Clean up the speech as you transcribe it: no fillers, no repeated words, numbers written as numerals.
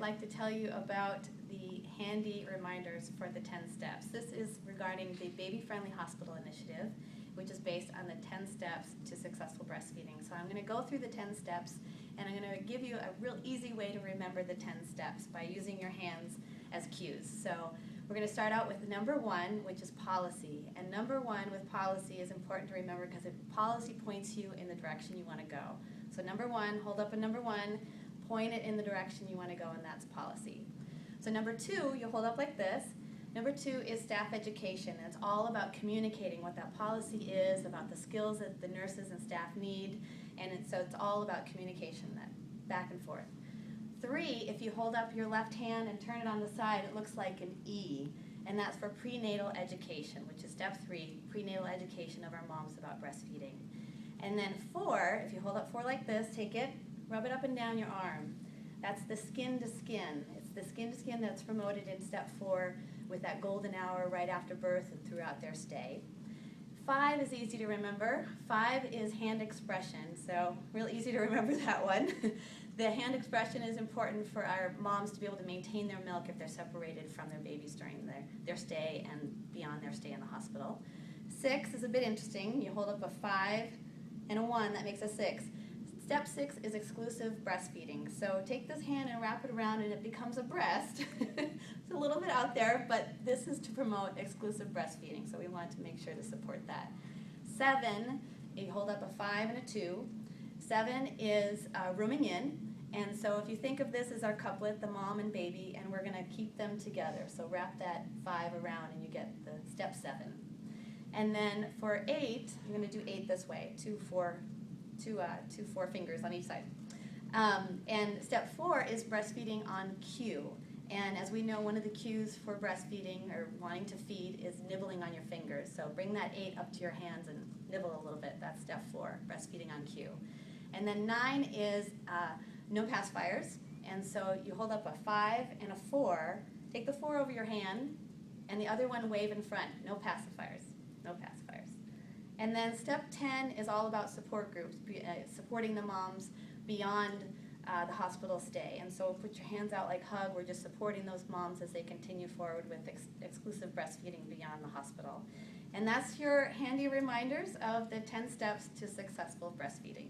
like to tell you about the handy reminders for the 10 steps. This is regarding the Baby Friendly Hospital Initiative, which is based on the 10 steps to successful breastfeeding. So I'm going to go through the 10 steps, and I'm going to give you a real easy way to remember the 10 steps by using your hands as cues. So we're going to start out with number 1, which is policy. And number 1 with policy is important to remember because policy points you in the direction you want to go. So number 1, hold up a number 1, point it in the direction you want to go, and that's policy. So number 2, you'll hold up like this. Number 2 is staff education. It's all about communicating what that policy is, about the skills that the nurses and staff need, and so it's all about communication, that back and forth. 3, if you hold up your left hand and turn it on the side, it looks like an E, and that's for prenatal education, which is step 3, prenatal education of our moms about breastfeeding. And then 4, if you hold up 4 like this, take it, rub it up and down your arm. That's the skin to skin. It's the skin to skin that's promoted in step 4 with that golden hour right after birth and throughout their stay. 5 is easy to remember. 5 is hand expression, so real easy to remember that one. The hand expression is important for our moms to be able to maintain their milk if they're separated from their babies during their stay and beyond their stay in the hospital. 6 is a bit interesting. You hold up a 5 and a 1, that makes a 6. Step 6 is exclusive breastfeeding. So take this hand and wrap it around and it becomes a breast. It's a little bit out there, but this is to promote exclusive breastfeeding, so we want to make sure to support that. 7, you hold up a 5 and a 2. 7 is rooming in, and so if you think of this as our couplet, the mom and baby, and we're going to keep them together. So wrap that 5 around and you get the step 7. And then for 8, you're going to do 8 this way, 2, 4 fingers on each side. And step 4 is breastfeeding on cue. And as we know, one of the cues for breastfeeding or wanting to feed is nibbling on your fingers. So bring that 8 up to your hands and nibble a little bit. That's step 4, breastfeeding on cue. And then 9 is no pacifiers. And so you hold up a 5 and a 4. Take the 4 over your hand, and the other one wave in front. No pacifiers. No pacifiers. And then step 10 is all about support groups, supporting the moms beyond the hospital stay. And so put your hands out like hug. We're just supporting those moms as they continue forward with exclusive breastfeeding beyond the hospital. And that's your handy reminders of the 10 steps to successful breastfeeding.